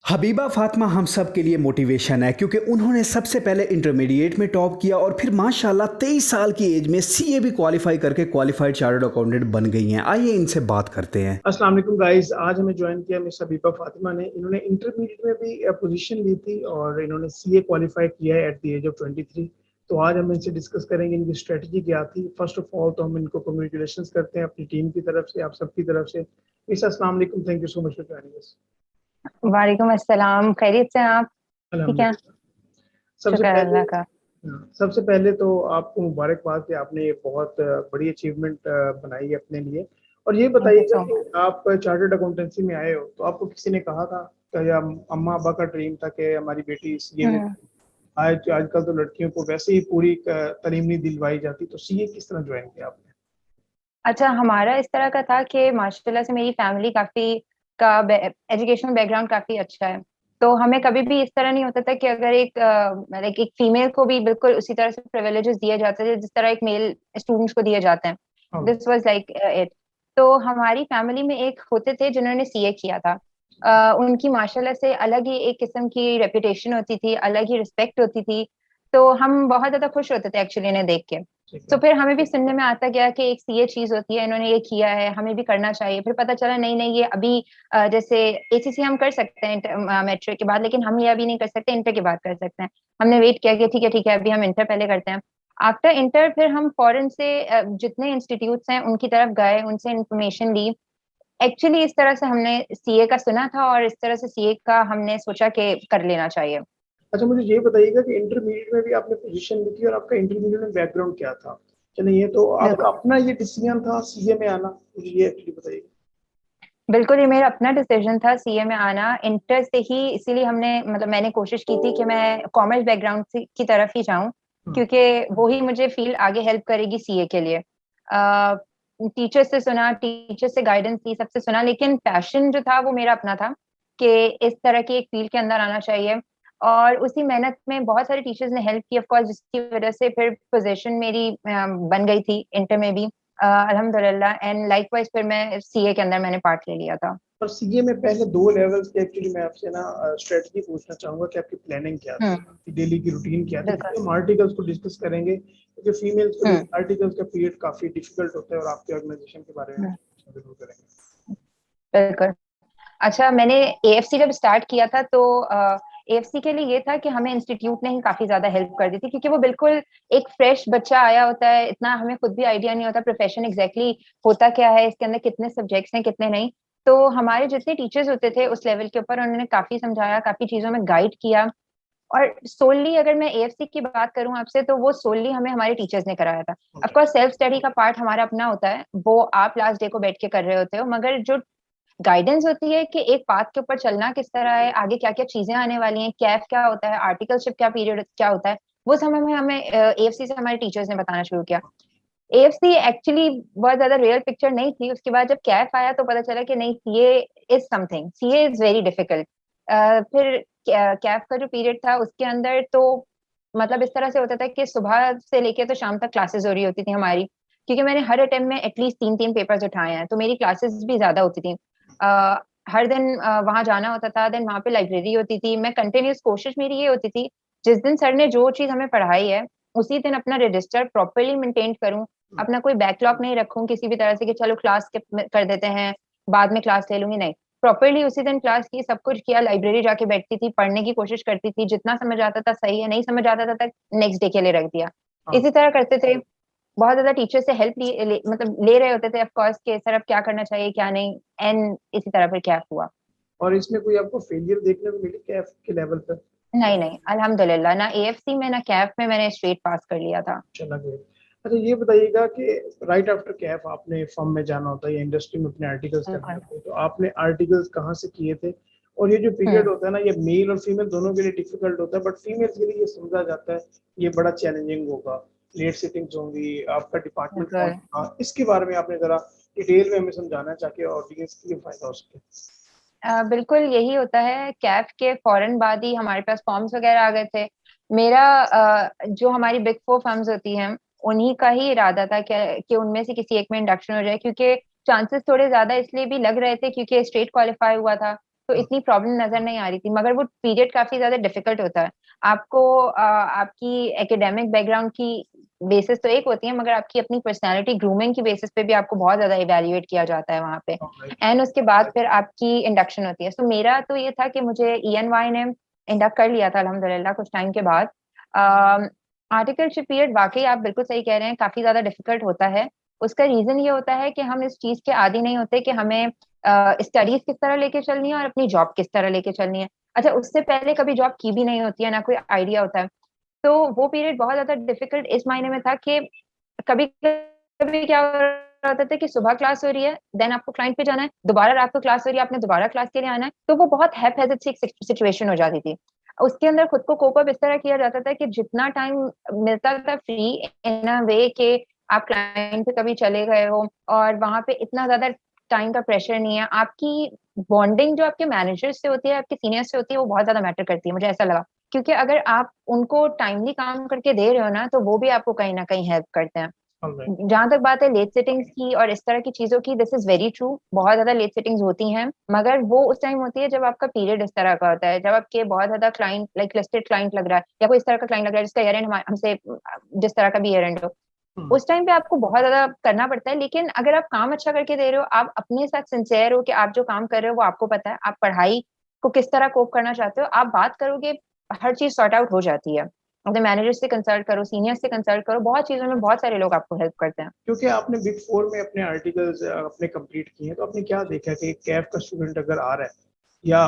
Habiba Fatima हम सब के लिए मोटिवेशन है क्योंकि उन्होंने सबसे पहले इंटरमीडिएट में टॉप किया और फिर माशाल्लाह 23 साल की एज में सीए भी क्वालिफाई करके क्वालिफाइड चार्टर्ड अकाउंटेंट बन गई हैं। आइए इनसे बात करते हैं। अस्सलाम वालेकुम गाइस। आज हमें ज्वाइन किया मिस हबीबा फातिमा ने। इन्होंने इंटरमीडिएट में भी पोजीशन ली थी और इन्होंने सीए क्वालिफाई किया है एट द एज ऑफ 23। तो आज हम इनसे डिस्कस करेंगे इनकी स्ट्रेटजी क्या थी। फर्स्ट ऑफ ऑल तो हम इनको कॉन्ग्रेचुलेशन करते हैं अपनी टीम की तरफ से, आप सबकी तरफ से। मिस अस्सलाम वालेकुम, thank you so much for joining us. वालेकुम अस्सलाम। खैरियत से हैं आप? ठीक है। अल्हम्दुलिल्लाह। सबसे शुक्र पहले अल्लाह का। सबसे पहले तो आपको मुबारकबाद कि आपने ये बहुत बड़ी अचीवमेंट बनाई है अपने लिए। और ये थैंक यू बताइएगा सो कि मच। आप चार्टर्ड अकाउंटेंसी में आए हो तो आपको किसी ने कहा था क्या, या अम्मा अब्बा का ड्रीम था कि हमारी बेटी सीए में? हम्म। आज आजकल तो लड़कियों को वैसे ही पूरी तालीम नहीं दिलवाई जाती, तो सीए किस तरह ज्वाइन किया आपने? अच्छा, हमारा इस तरह का था कि माशाल्लाह से मेरी फैमिली काफी का एजुकेशनल बैकग्राउंड काफी अच्छा है। तो हमें कभी भी इस तरह नहीं होता था कि अगर एक फीमेल को भी बिल्कुल उसी तरह से प्रिविलेजेस दिए जाते थे जिस तरह एक मेल स्टूडेंट्स को दिए जाते हैं। हाँ। This was like it. तो हमारी फैमिली में एक होते थे जिन्होंने सीए किया था। उनकी माशाल्लाह से अलग ही एक किस्म की रेपुटेशन होती थी, अलग ही रिस्पेक्ट होती थी। तो हम बहुत ज्यादा खुश होते थे एक्चुअली इन्हें देख के। ठीक तो है। फिर हमें भी सुनने में आता गया कि एक सीए चीज होती है, इन्होंने ये किया है, हमें भी करना चाहिए। फिर पता चला नहीं नहीं, ये अभी जैसे एसीसी हम कर सकते हैं मेट्रिक के बाद, लेकिन हम ये अभी नहीं कर सकते, इंटर के बाद कर सकते हैं। हमने वेट किया कि ठीक है अभी हम इंटर पहले करते हैं। आफ्टर इंटर फिर हम फॉरेन से जितने इंस्टीट्यूट्स हैं उनकी तरफ गए, उनसे इंफॉर्मेशन ली। एक्चुअली इस तरह से हमने सीए का सुना था और इस तरह से सीए का हमने सोचा कि कर लेना चाहिए। अच्छा, मुझे ये बताइएगा कि इंटरमीडिएट में भी आपने पोजीशन ली थी और आपका इंटरमीडिएट में बैकग्राउंड क्या था? चलिए, ये तो आपका बिल्कुल। अपना ये डिसीजन था सीए में आना, मुझे ये एक्चुअली बताइए। बिल्कुल, ये मेरा अपना डिसीजन था सीए में आना इंटर से ही। इसीलिए हमने मतलब मैंने कोशिश की थी कि मैं कॉमर्स बैकग्राउंड की तरफ ही जाऊं, हाँ। क्योंकि वो ही मुझे फील्ड आगे हेल्प करेगी सीए के लिए। टीचर से सुना, टीचर से गाइडेंस ली, सबसे सुना, लेकिन पैशन जो था वो मेरा अपना था कि इस तरह की एक फील्ड के अंदर आना चाहिए। और उसी मेहनत में बहुत सारे टीचर्स ने हेल्प की ऑफ कोर्स, जिसकी वजह से फिर पोजीशन मेरी बन गई थी इंटर में भी अल्हम्दुलिल्लाह। एंड लाइकवाइज फिर मैं सीए के अंदर मैंने पार्ट ले लिया था। और सीए में पहले दो लेवल्स के एक्चुअली मैं आपसे ना स्ट्रेटजी पूछना चाहूंगा कि आपकी प्लानिंग क्या थी, हम्म। आपकी डेली की रूटीन क्या थी, बिल्कुल। क्योंकि हम आर्टिकल्स को डिस्कस करेंगे क्योंकि फीमेल्स के लिए हम्म। आर्टिकल्स का पीरियड काफी डिफिकल्ट होता है और आपके ऑर्गेनाइजेशन के बारे में हम्म। जरूर करेंगे। बिल्कुल। अच्छा, मैंने एएफसी जब स्टार्ट किया था तो एएफसी के लिए ये था कि हमें इंस्टीट्यूट ने ही काफी ज्यादा हेल्प कर दी थी, क्योंकि वो बिल्कुल एक फ्रेश बच्चा आया होता है, इतना हमें खुद भी आइडिया नहीं होता प्रोफेशन एग्जैक्टली होता क्या है, इसके अंदर कितने सब्जेक्ट्स हैं कितने नहीं। तो हमारे जितने टीचर्स होते थे उस लेवल के ऊपर उन्होंने काफी समझाया, काफी चीजों में गाइड किया। और सोलली अगर मैं एएफसी की बात करूं आपसे, तो वो सोलली हमें हमारे टीचर्स ने कराया था। Of okay. Course self study का पार्ट हमारा अपना होता है, वो आप लास्ट डे को बैठ के कर रहे होते हो, मगर जो गाइडेंस होती है कि एक पाथ के ऊपर चलना किस तरह है, आगे क्या क्या चीजें आने वाली हैं, कैफ क्या होता है, आर्टिकलशिप क्या पीरियड क्या होता है, वो सब हमें हमें एएफसी से हमारे टीचर्स ने बताना शुरू किया। एएफसी एक्चुअली बहुत ज्यादा रियल पिक्चर नहीं थी। उसके बाद जब कैफ आया तो पता चला कि नहीं, CA is something, CA is very difficult. फिर कैफ का जो पीरियड था उसके अंदर तो मतलब इस तरह से होता था कि सुबह से लेके तो शाम तक क्लासेस हो रही होती थी हमारी, क्योंकि मैंने हर अटेम्प्ट में एटलीस्ट 3 3 पेपर्स उठाए हैं, तो मेरी क्लासेस भी ज्यादा होती थी। हर दिन वहां जाना होता था, देन वहां पे लाइब्रेरी होती थी। मैं कंटिन्यूस कोशिश मेरी ये होती थी, जिस दिन सर ने जो चीज हमें पढ़ाई है उसी दिन अपना रजिस्टर प्रॉपरली मेंटेन करूं, अपना कोई बैकलॉग नहीं रखूं किसी भी तरह से कि चलो क्लास स्किप कर देते हैं, बाद में क्लास ले लूंगी, नहीं। प्रॉपरली उसी दिन क्लास की, सब कुछ किया, लाइब्रेरी जाके बैठती थी, पढ़ने की कोशिश करती थी, जितना समझ आता था सही है, नहीं समझ आता था तक नेक्स्ट डे के लिए रख दिया। हाँ। इसी तरह करते थे। बहुत ज्यादा टीचर से हेल्प मतलब ले रहे होते थे ऑफ कोर्स के सर अब क्या करना चाहिए क्या नहीं। एंड इसी तरह फिर क्या हुआ। और इसमें कोई आपको फेलियर देखने को मिली कैफ के लेवल पर? नहीं नहीं, अल्हम्दुलिल्लाह, ना एएफसी में ना कैफ में मैंने स्ट्रेट पास कर लिया था। चला गया। अच्छा, ये बताइएगा कि राइट आफ्टर कैफ आपने फर्म में जाना होता है या इंडस्ट्री में अपने आर्टिकल्स करने बिल्कुल। होते हैं, तो आपने आर्टिकल्स कहाँ से किए थे? और ये जो पीरियड हम्म। होता है ना, ये मेल और फीमेल दोनों के लिए डिफिकल्ट होता है, बट फीमेल्स के लिए ये समझा जाता है ये बड़ा चैलेंजिंग होगा। लेट सिटिंग्स होंगी, आपका डिपार्टमेंट कौन बिल्कुल। होगा, इसके बारे में आपने जरा डिटेल में हमें समझाना चाहिए ऑडियंस के लिए फायदा हो सके। बिल्कुल यही होता है। कैफ के फौरन बाद ही हमारे पास फॉर्म्स वगैरह आ गए थे। मेरा जो हमारी बिग फोर फर्म्स होती हैं उन्हीं का ही इरादा था कि उनमें से किसी एक में इंडक्शन हो जाए, क्योंकि चांसेस थोड़े ज्यादा इसलिए भी लग रहे थे क्योंकि स्टेट क्वालिफाई हुआ था। तो इतनी प्रॉब्लम नजर नहीं आ रही थी, मगर वो पीरियड काफी ज्यादा डिफिकल्ट होता है। आपको आपकी एकेडमिक बैकग्राउंड की बेसिस तो एक होती है, मगर आपकी अपनी पर्सनालिटी ग्रूमिंग की बेसिस पे भी आपको बहुत ज्यादा इवेल्युएट किया जाता है वहाँ पे। Alright. एंड उसके बाद फिर आपकी इंडक्शन होती है। सो मेरा तो ये था कि मुझे ENY ने इंडक्ट कर लिया था अल्हम्दुलिल्लाह कुछ टाइम के बाद। आर्टिकलशिप पीरियड वाकई आप बिल्कुल सही कह रहे हैं, काफी ज्यादा डिफिकल्ट होता है। उसका रीजन ये होता है कि हम इस चीज के आदी नहीं होते कि हमें स्टडीज किस तरह लेके चलनी है और अपनी जॉब किस तरह लेके चलनी है। अच्छा, उससे पहले कभी जॉब की भी नहीं होती है, ना कोई आइडिया होता है। तो वो पीरियड बहुत ज्यादा डिफिकल्ट इस मायने में था कि कभी कभी क्या हो रहा था कि सुबह क्लास हो रही है, देन आपको क्लाइंट पे जाना है, दोबारा रात को क्लास हो रही है, आपने दोबारा क्लास के लिए आना है, तो वो बहुत हैप-हैज़र्ड सी एक सिचुएशन हो जाती थी। उसके अंदर खुद को कोप अप इस तरह किया जाता था कि जितना टाइम मिलता था फ्री, इन अ वे कि आप क्लाइंट पे कभी चले गए हो और वहां पे इतना ज्यादा टाइम का प्रेशर नहीं है। आपकी बॉन्डिंग जो आपके मैनेजर से होती है, आपके सीनियर से होती है, वो बहुत ज्यादा मैटर करती है, मुझे ऐसा लगा। क्योंकि अगर आप उनको टाइमली काम करके दे रहे हो ना, तो वो भी आपको कहीं ना कहीं हेल्प करते हैं। Alright. जहां तक बात है लेट सिटिंग्स की और इस तरह की चीजों की, दिस इज वेरी ट्रू, बहुत ज्यादा लेट सिटिंग्स होती हैं, मगर वो उस टाइम होती है जब आपका पीरियड इस तरह का होता है, जब आपके बहुत ज्यादा क्लाइंट लाइक लिस्टेड क्लाइंट लग रहा है, या कोई इस तरह का क्लाइंट लग रहा है जिसका ईयर एंड हमसे जिस तरह का भी ईयर एंड हो, Hmm. उस टाइम पे आपको बहुत ज्यादा करना पड़ता है। लेकिन अगर आप काम अच्छा करके दे रहे हो, आप अपने साथ सिंसियर हो कि आप जो काम कर रहे हो वो आपको पता है, आप पढ़ाई को किस तरह कोप करना चाहते हो, आप बात करोगे, हर चीज सॉर्ट आउट हो जाती है। अपने मैनेजर से कंसल्ट करो, सीनियर से कंसल्ट करो, बहुत चीजों में बहुत सारे लोग आपको हेल्प करते हैं। क्योंकि आपने बिग फोर में अपने आर्टिकल्स अपने कंप्लीट किए हैं, तो आपने क्या देखा कि कैफ का स्टूडेंट अगर आ रहा है या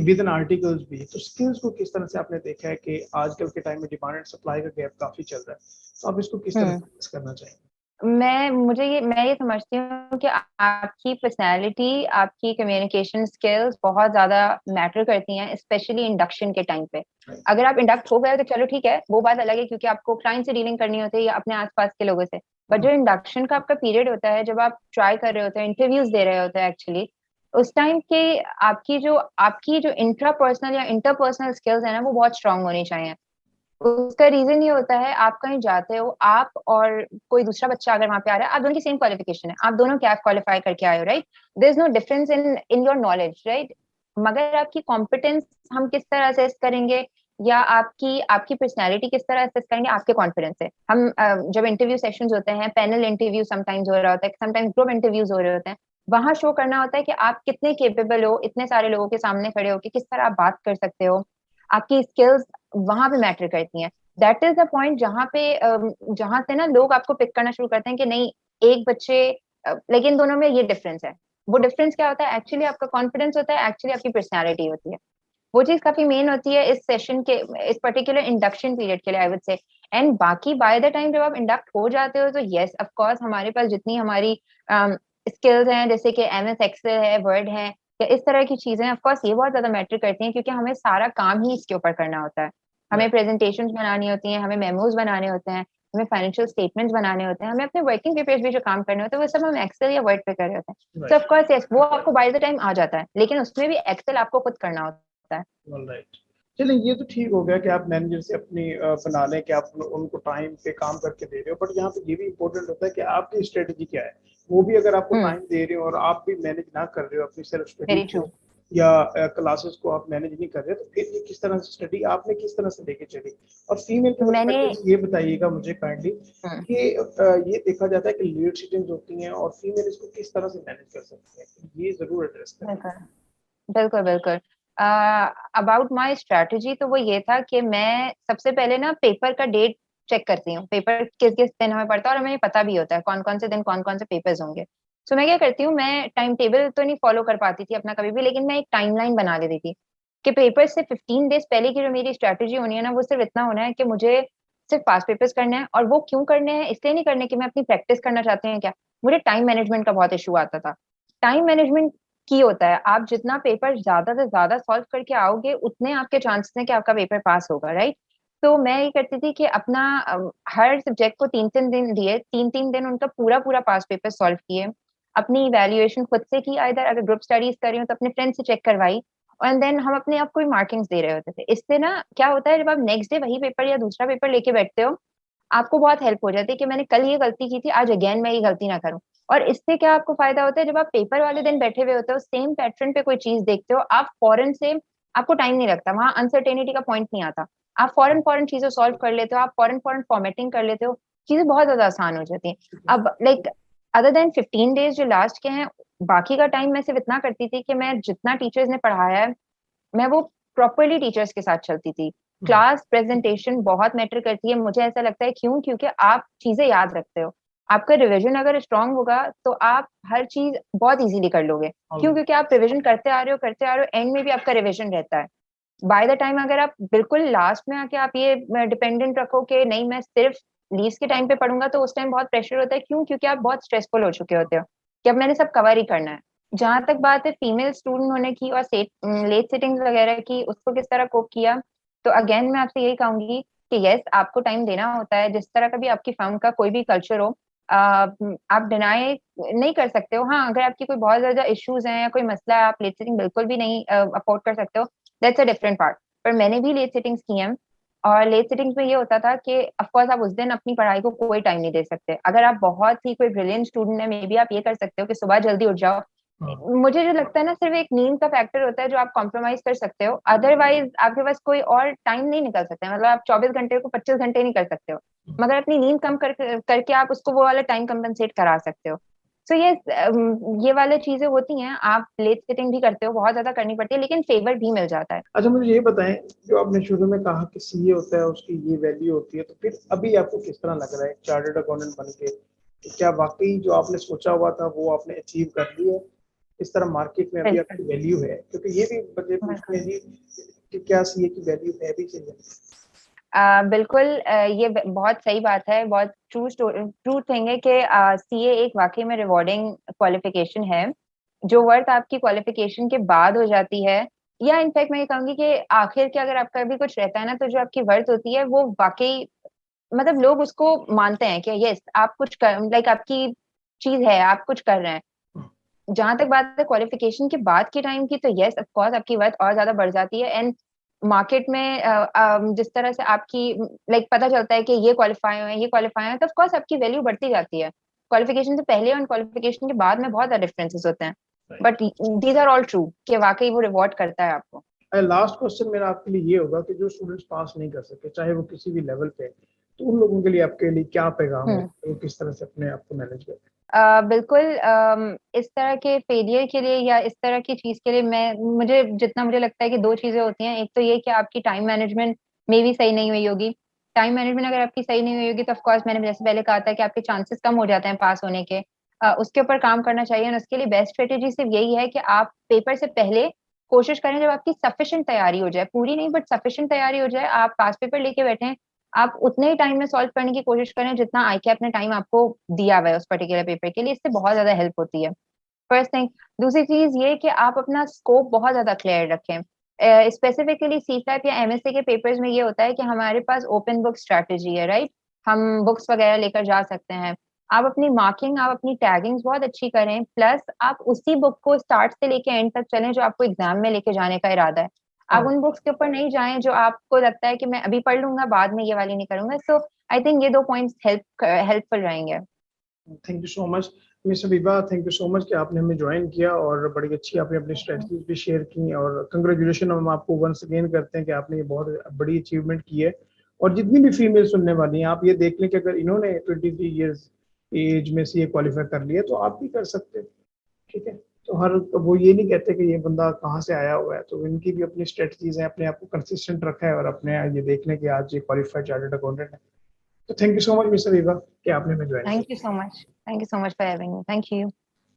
विद इन आर्टिकल्स भी, तो स्किल्स को किस तरह से आपने देखा है कि आजकल के टाइम में डिमांड एंड सप्लाई का गैप काफी चल रहा है, तो आप इसको किस तरह हम्म से फेस करना चाहेंगे? मैं ये समझती हूँ कि आपकी पर्सनैलिटी, आपकी कम्युनिकेशन स्किल्स बहुत ज्यादा मैटर करती हैं, स्पेशली इंडक्शन के टाइम पे। अगर आप इंडक्ट हो गए तो चलो ठीक है, वो बात अलग है, क्योंकि आपको क्लाइंट से डीलिंग करनी होती है या अपने आसपास के लोगों से। बट जो इंडक्शन का आपका पीरियड होता है, जब आप ट्राई कर रहे होते हैं, इंटरव्यूज दे रहे होते हैं एक्चुअली, उस टाइम के आपकी जो इंट्रापर्सनल या इंटरपर्सनल स्किल्स है ना, वो बहुत स्ट्रांग होनी चाहिए। उसका रीजन ये होता है, आप कहीं जाते हो, आप और कोई दूसरा बच्चा अगर वहां पे आ रहा है, आप दोनों की सेम क्वालिफिकेशन है, आप दोनों कैफ क्वालिफाई करके आए हो, right? There is no difference in in your knowledge, right? मगर आपकी कॉम्पिटेंस हम किस तरह असेस करेंगे, या आपकी आपकी पर्सनैलिटी किस तरह असेस करेंगे, आपके कॉन्फिडेंस से। हम जब इंटरव्यू सेशंस होते हैं, पैनल इंटरव्यू समटाइम्स हो रहा होता है, समटाइम्स ग्रुप इंटरव्यूज हो रहे होते हैं, वहां शो करना होता है कि आप कितने केपेबल हो, इतने सारे लोगों के सामने खड़े होकर किस तरह आप बात कर सकते हो। आपकी स्किल्स वहां पे मैटर करती हैं। दैट इज द पॉइंट जहां से ना लोग आपको पिक करना शुरू करते हैं कि नहीं, एक बच्चे लेकिन दोनों में ये डिफरेंस है। वो डिफरेंस क्या होता है? एक्चुअली आपका कॉन्फिडेंस होता है, एक्चुअली आपकी पर्सनैलिटी होती है। वो चीज काफी मेन होती है इस सेशन के, इस पर्टिकुलर इंडक्शन पीरियड के लिए, आई वुड से। एंड बाकी बाय द टाइम जब आप इंडक्ट हो जाते हो, तो यस ऑफ कोर्स हमारे पास जितनी हमारी स्किल्स हैं, जैसे कि MS एक्सेल है, वर्ड है, या इस तरह की चीजें, ऑफ कोर्स ये बहुत ज्यादा मैटर करती हैं, क्योंकि हमें सारा काम ही इसके ऊपर करना होता है। हमें प्रेजेंटेशंस बनानी होती हैं, हमें मेमोज बनाने होते हैं, हमें फाइनेंशियल स्टेटमेंट्स बनाने होते हैं, हमें अपने वर्किंग पेपर्स भी जो काम करने होते हैं, वो सब हम एक्सेल या वर्ड पे कर रहे होते हैं। तो ऑफ कोर्स यस, वो आपको बाय द टाइम आ जाता है, लेकिन उसमें भी एक्सेल आपको खुद करना होता है। राइट। चलिए, ये तो ठीक हो गया कि आप मैनेजर से अपनी बना लें कि आप उनको टाइम पे काम करके दे रहे हो, बट यहाँ पे ये भी इम्पोर्टेंट होता है कि आपकी स्ट्रेटजी क्या है। वो भी अगर आपको हम्म टाइम दे रहे हो और आप भी मैनेज ना कर रहे हो अपनी सेल्फ स्टडी वेरी ट्रू। को, या क्लासेस को आप मैनेज नहीं कर रहे, तो फिर ये किस तरह से स्टडी आपने किस तरह से लेके चली। और फीमेल के मैंने पर्सपेक्टिव से ये बताइएगा मुझे काइंडली हम्म कि ये देखा जाता है कि लीड सिटिंग्स होती हैं और फीमेल इसको किस तरह से मैनेज कर सकती है, ये जरूर एड्रेस करें। बिल्कुल बिल्कुल बिल्कुल। अबाउट माय स्ट्रैटेजी तो वो ये था कि मैं सबसे पहले ना पेपर का डेट चेक करती हूँ, पेपर किस किस दिन हमें पड़ता है, और हमें पता भी होता है कौन कौन से दिन कौन कौन से पेपर्स होंगे। तो मैं क्या करती हूँ, मैं टाइम टेबल तो नहीं फॉलो कर पाती थी अपना कभी भी, लेकिन मैं एक टाइमलाइन बना देती थी कि पेपर से 15 डेज पहले की जो मेरी स्ट्रैटेजी होनी है ना, वो सिर्फ इतना होना है कि मुझे सिर्फ पास पेपर्स करने हैं। और वो क्यों करने हैं? इसलिए नहीं करने कि मैं अपनी प्रैक्टिस करना चाहती हूँ क्या, मुझे टाइम मैनेजमेंट का बहुत इशू आता था। टाइम मैनेजमेंट की होता है, आप जितना पेपर ज्यादा से ज्यादा सॉल्व करके आओगे, उतने आपके चांसेस हैं कि आपका पेपर पास होगा, राइट? तो मैं ये करती थी कि अपना हर सब्जेक्ट को 3 3 दिन दिए, 3 3 दिन उनका पूरा पूरा पास पेपर सॉल्व किए। अपनी इवैल्यूएशन खुद से की, इधर अगर ग्रुप स्टडीज कर रही हूँ तो अपने फ्रेंड से चेक करवाई, और देन हम अपने आप को मार्किंग्स दे रहे होते थे। इससे ना क्या होता है, जब आप नेक्स्ट डे वही पेपर या दूसरा पेपर लेके बैठते हो, आपको बहुत हेल्प हो जाती है कि मैंने कल ये गलती की थी, आज अगेन मैं ये गलती ना करूं। और इससे क्या आपको फायदा होता है, जब आप पेपर वाले दिन बैठे हुए होते हो, सेम पैटर्न पे कोई चीज देखते हो, आप फौरन से, आपको टाइम नहीं लगता, वहां अनसर्टेनिटी का पॉइंट नहीं आता, आप फौरन फौरन चीजें सॉल्व कर लेते हो, आप फौरन फौरन फॉर्मेटिंग कर लेते हो, चीजें बहुत ज्यादा आसान हो जाती हैं। अब लाइक अदर देन 15 डेज जो लास्ट के हैं, बाकी का टाइम मैं सिर्फ इतना करती थी कि मैं जितना टीचर्स ने पढ़ाया है, मैं वो प्रॉपरली टीचर्स के साथ चलती थी। क्लास प्रेजेंटेशन बहुत मैटर करती है, मुझे ऐसा लगता है, क्यों? क्योंकि आप चीजें याद रखते हो, आपका रिवीजन अगर स्ट्रांग होगा तो आप हर चीज बहुत इजीली कर लोगे। क्यों? क्योंकि आप रिवीजन करते आ रहे हो, एंड में भी आपका रिवीजन रहता है। बाय द टाइम अगर आप बिल्कुल लास्ट में आके आप ये डिपेंडेंट रखो कि नहीं मैं सिर्फ लीव्स के टाइम पे पढ़ूंगा, तो उस टाइम बहुत प्रेशर होता है। क्यों? क्योंकि आप बहुत स्ट्रेसफुल हो चुके होते हो कि अब मैंने सब कवर ही करना है। जहां तक बात है फीमेल स्टूडेंट होने की और लेट सिटिंग्स वगैरह की, उसको किस तरह कोप किया, तो अगेन मैं आपसे यही कहूंगी कि यस, आपको टाइम देना होता है। जिस तरह का भी आपकी फर्म का कोई भी कल्चर हो, आप डिनाई नहीं कर सकते हो। हाँ, अगर आपकी कोई बहुत ज्यादा इश्यूज हैं या कोई मसला है, आप लेट सिटिंग बिल्कुल भी नहीं अफोर्ड कर सकते हो, दैट्स अ डिफरेंट पार्ट। पर मैंने भी लेट सिटिंग्स की हैं, और लेट सिटिंग्स में ये होता था कि ऑफ कोर्स आप उस दिन अपनी पढ़ाई को कोई टाइम नहीं दे सकते। अगर आप बहुत ही कोई ब्रिलियंट स्टूडेंट है, मे बी आप ये कर सकते हो कि सुबह जल्दी उठ जाओ। मुझे जो लगता है ना, सिर्फ एक नींद का फैक्टर होता है जो आप कॉम्प्रोमाइज कर सकते हो, अदरवाइज आपके पास कोई और टाइम नहीं निकल सकता है। मतलब आप 24 घंटे को 25 घंटे नहीं कर सकते हो, मगर अपनी नींद कम करके आप उसको वो वाला टाइम कंपनसेट करा सकते हो। सो ये वाले चीजें होती हैं। आप लेट सिटिंग भी करते हो, बहुत ज्यादा करनी पड़ती है, लेकिन फेवर भी मिल जाता है। अच्छा, मुझे ये बताएं, जो आपने शुरू में कहा कि सीए होता है उसकी ये वैल्यू होती है, तो फिर अभी आपको किस तरह लग रहा है चार्टर्ड अकाउंटेंट बन के, कि क्या वाकई जो आपने सोचा हुआ था वो आपने अचीव कर लिया है? इस तरह मार्केट में अभी बिल्कुल आपकी वैल्यू है? क्योंकि ये भी मुझे पूछना है जी कि क्या सीए की वैल्यू है भी चाहिए? बिल्कुल, ये बहुत सही बात है, बहुत ट्रू थिंग है कि सीए एक वाकई में रिवॉर्डिंग क्वालिफिकेशन है। जो वर्थ आपकी क्वालिफिकेशन के बाद हो जाती है, या इनफैक्ट मैं ये कहूंगी कि आखिर के अगर आपका भी कुछ रहता है ना, तो जो आपकी वर्थ होती है वो वाकई, मतलब लोग उसको मानते हैं कि यस आप कुछ कर, लाइक आपकी चीज है, आप कुछ कर रहे हैं। जहां तक बात है क्वालिफिकेशन के बाद के टाइम की, तो यस ऑफ कोर्स आपकी वर्थ और ज्यादा बढ़ जाती है। एंड मार्केट में जिस तरह से आपकी लाइक पता चलता है कि ये क्वालिफाई हुए हैं, ये क्वालिफाई हैं, तो ऑफ कोर्स आपकी वैल्यू बढ़ती जाती है। क्वालिफिकेशन से पहले और क्वालिफिकेशन के बाद में बहुत ज्यादा डिफरेंसेस होते हैं, but these are all true कि वाकई वो रिवॉर्ड करता है आपको। लास्ट क्वेश्चन मेरा आपके लिए ये होगा कि जो स्टूडेंट्स पास नहीं कर सके, चाहे वो किसी भी लेवल पे, तो उन लोगों के लिए आपके लिए क्या पैगाम है, वो किस तरह से अपने आप को मैनेज करें? बिल्कुल, इस तरह के फेलियर के लिए या इस तरह की चीज के लिए मुझे लगता है कि दो चीजें होती हैं। एक तो ये कि आपकी टाइम मैनेजमेंट में भी सही नहीं हुई होगी। टाइम मैनेजमेंट अगर आपकी सही नहीं हुई होगी, तो ऑफ कोर्स मैंने जैसे पहले कहा था कि आपके चांसेस कम हो जाते हैं पास होने के। उसके ऊपर काम करना चाहिए, और उसके लिए बेस्ट स्ट्रेटेजी सिर्फ यही है कि आप पेपर से पहले कोशिश करें, जब आपकी सफिशिएंट तैयारी हो जाए, पूरी नहीं बट सफिशिएंट तैयारी हो जाए, आप पास पेपर लेके बैठे, आप उतने ही टाइम में सॉल्व करने की कोशिश करें जितना आईकैप ने टाइम आपको दिया हुआ है उस पर्टिकुलर पेपर के लिए। इससे बहुत ज्यादा हेल्प होती है, फर्स्ट थिंग। दूसरी चीज ये कि आप अपना स्कोप बहुत ज्यादा क्लियर रखें। स्पेसिफिकली सीफ्लैप या एमएससी के पेपर्स में ये होता है कि हमारे पास ओपन बुक स्ट्रैटेजी है, राइट? हम बुक्स वगैरह लेकर जा सकते हैं। आप अपनी मार्किंग, आप अपनी टैगिंग्स बहुत अच्छी करें, प्लस आप उसी बुक को स्टार्ट से लेके एंड तक चलें जो आपको एग्जाम में लेके जाने का इरादा है। आप उन बुक्स के ऊपर नहीं जाएं जो आपको लगता है कि मैं अभी पढ़ लूंगा, बाद में ये वाली नहीं करूंगा। सो आई थिंक ये दो पॉइंट्स हेल्पफुल रहेंगे। Thank you so much Miss Abiba, thank you so much कि आपने हमें ज्वाइन किया और बड़ी अच्छी आपने अपनी स्ट्रेटजीज भी शेयर की, और कंग्रेचुलेशन हम आपको वंस अगेन करते हैं कि आपने ये बहुत बड़ी अचीवमेंट की है। और जितनी भी फीमेल सुनने वाली हैं, आप ये देख लें कि अगर इन्होंने 23 ईयर्स एज में से ये क्वालिफाई कर लिया, तो आप भी कर सकते हैं। ठीक है, तो हर वो ये नहीं कहते कि ये बंदा कहाँ से आया हुआ है, तो इनकी भी अपनी स्ट्रेटजीज हैं, अपने आप को कंसिस्टेंट रखा है और अपने ये देख लें कि आज ये क्वालिफाइड चार्टर्ड अकाउंटेंट है। तो thank you so much Mister Abiba कि आपने हमें ज्वाइन किया। Thank you so much, thank you so much for having me, thank you.